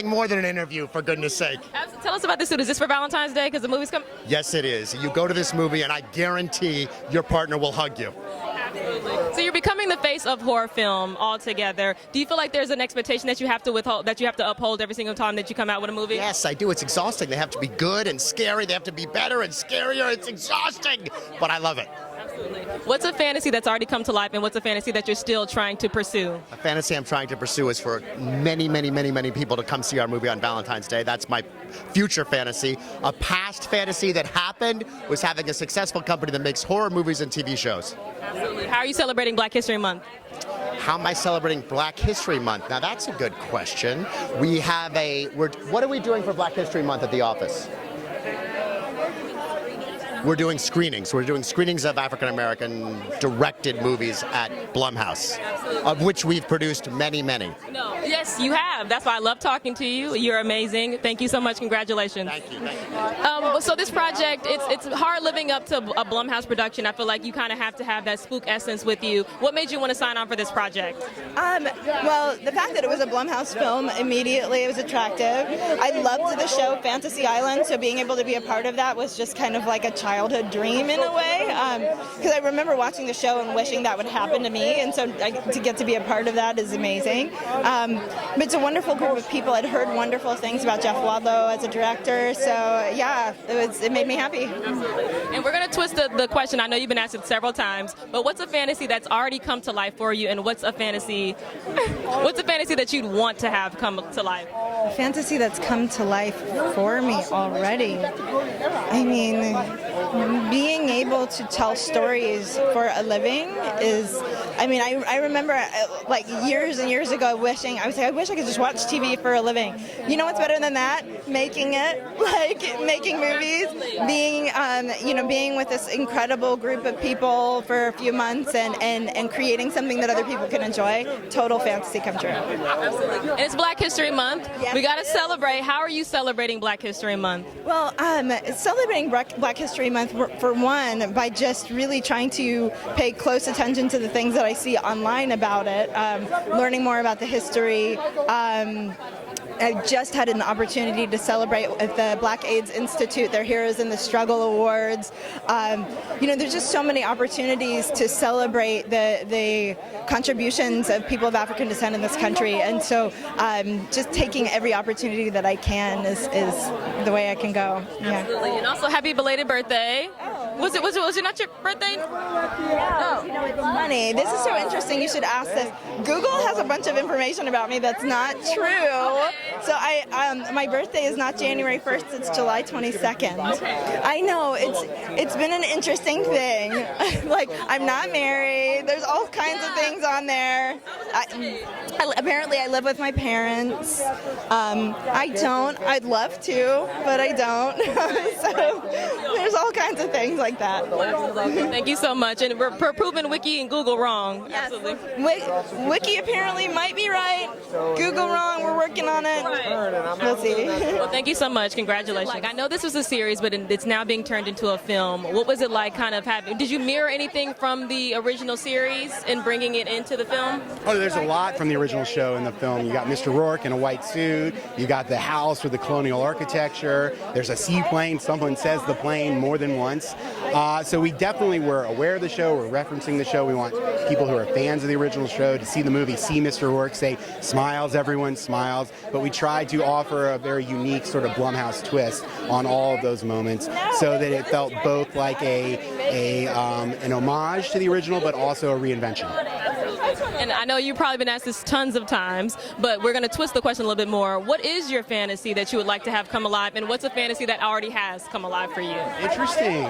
nothing more than an interview, for goodness sake. Tell us about this suit. Is this for Valentine's Day? Because the movie's coming. Yes, it is. You go to this movie, and I guarantee your partner will hug you. Absolutely. So you're becoming the face of horror film altogether. Do you feel like there's an expectation that you have to withhold, that you have to uphold every single time that you come out with a movie? Yes, I do. It's exhausting. They have to be good and scary. They have to be better and scarier. It's exhausting, but I love it. Absolutely. What's a fantasy that's already come to life, and what's a fantasy that you're still trying to pursue? A fantasy I'm trying to pursue is for many, many, many, many people to come see our movie on Valentine's Day. That's my future fantasy. A past fantasy that happened was having a successful company that makes horror movies and TV shows. Absolutely. How are you celebrating Black History Month? How am I celebrating Black History Month? Now that's a good question. We have what are we doing for Black History Month at the office? We're doing screenings. We're doing screenings of African-American directed movies at Blumhouse, of which we've produced many, many. No, yes, you have. That's why I love talking to you. You're amazing. Thank you so much. Congratulations. Thank you. Thank you. So this project, it's hard living up to a Blumhouse production. I feel like you kind of have to have that spook essence with you. What made you want to sign on for this project? Well, the fact that it was a Blumhouse film, immediately it was attractive. I loved the show Fantasy Island, so being able to be a part of that was just kind of like a childhood dream in a way. Because I remember watching the show and wishing that would happen to me, and so to get to be a part of that is amazing. But it's a wonderful group of people. I'd heard wonderful things about Jeff Wadlow as a director, so yeah, it made me happy. And we're going to twist the question. I know you've been asked it several times, but what's a fantasy that's already come to life for you, and what's a fantasy that you'd want to have come to life? A fantasy that's come to life for me already. I mean, being able to tell stories for a living is, I remember like years and years ago wishing, I wish I could just watch TV for a living. You know what's better than that? Making it, like making movies, being with this incredible group of people for a few months and creating something that other people can enjoy. Total fantasy come true. Absolutely. And it's Black History Month. Yes. We got to celebrate. How are you celebrating Black History Month? Well, celebrating Black History Month, for one, by just really trying to pay close attention to the things that I see online about it, learning more about the history. I just had an opportunity to celebrate at the Black AIDS Institute, their Heroes in the Struggle Awards. There's just so many opportunities to celebrate the contributions of people of African descent in this country, and so just taking every opportunity that I can is the way I can go. Yeah. Absolutely. And also, happy belated birthday. Was it not your birthday? No. It's funny. This is so interesting. You should ask this. Google has a bunch of information about me that's not true. Okay. So my birthday is not January 1st. It's July 22nd. Okay. I know it's been an interesting thing. Like, I'm not married. There's all kinds of things on there. Apparently, I live with my parents. I don't. I'd love to, but I don't. So there's all kinds of things like that. Thank you so much. And we're proving Wiki and Google wrong. Yes. Absolutely. Wiki apparently might be right. Google wrong. We're working on it. Right. We'll see. Well, thank you so much. Congratulations. I know this was a series, but it's now being turned into a film. What was it like kind of having, did you mirror anything from the original series and bringing it into the film? Oh, there's a lot from the original show in the film. You got Mr. Roarke in a white suit. You got the house with the colonial architecture. There's a seaplane. Someone says the plane more than once. So we definitely were aware of the show. We're referencing the show. We want people who are fans of the original show to see the movie, see Mr. Roarke, say, smiles, everyone smiles. But we tried to offer a very unique sort of Blumhouse twist on all of those moments so that it felt both like an homage to the original, but also a reinvention. And I know you've probably been asked this tons of times, but we're going to twist the question a little bit more. What is your fantasy that you would like to have come alive, and what's a fantasy that already has come alive for you? Interesting.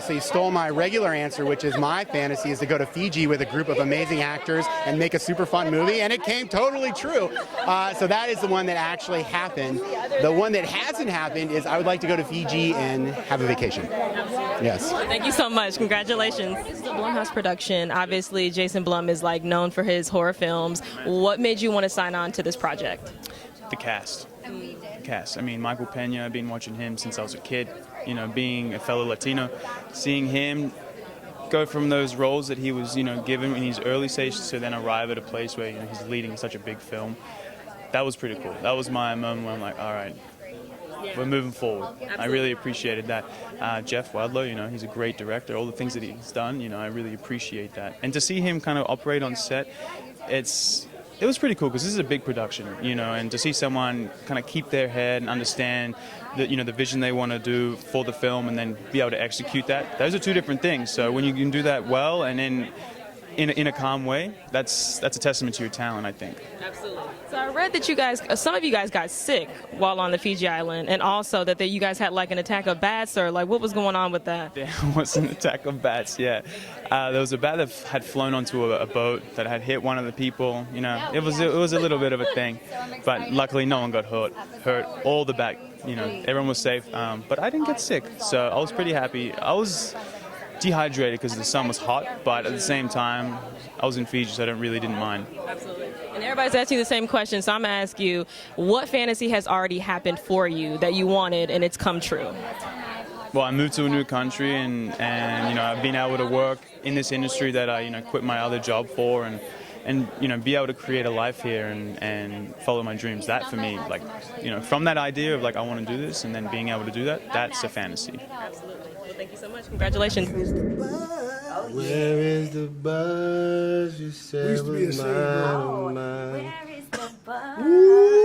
So you stole my regular answer, which is my fantasy is to go to Fiji with a group of amazing actors and make a super fun movie, and it came totally true. So that is the one that actually happened. The one that hasn't happened is I would like to go to Fiji and have a vacation. Yes. Thank you so much. Congratulations. This is a Blumhouse production. Obviously, Jason Blum is known for his horror films. What made you want to sign on to this project? The cast. I mean, Michael Pena, I've been watching him since I was a kid. Being a fellow Latino, seeing him go from those roles that he was, given in his early stages to then arrive at a place where, he's leading such a big film. that was pretty cool. That was my moment where I'm like, all right, we're moving forward. I really appreciated that. Jeff Wadlow, you know, he's a great director. All the things that he's done, you know, I really appreciate that. And to see him kind of operate on set, it was pretty cool because this is a big production, you know, and to see someone kind of keep their head and understand the, you know, the vision they want to do for the film and then be able to execute that. Those are two different things. So when you can do that well and in a calm way, that's a testament to your talent, I think. Absolutely. So I read that some of you guys got sick while on the Fiji Island, and also that you guys had like an attack of bats, or like what was going on with that? There was an attack of bats, yeah. There was a bat that had flown onto a boat that had hit one of the people. You know, it was a little bit of a thing, but luckily no one got hurt. All the bat, you know, everyone was safe. But I didn't get sick, so I was pretty happy. I was dehydrated because the sun was hot, but at the same time, I was in Fiji, so I didn't mind. Absolutely. And everybody's asking the same question, so I'm going to ask you, what fantasy has already happened for you that you wanted and it's come true? Well, I moved to a new country and you know, I've been able to work in this industry that I, you know, quit my other job for and you know, be able to create a life here and follow my dreams. That for me, like, you know, from that idea of like I want to do this and then being able to do that, that's a fantasy. Absolutely. Well, thank you so much. Congratulations. Where is the buzz? You said was mine. Where is the buzz?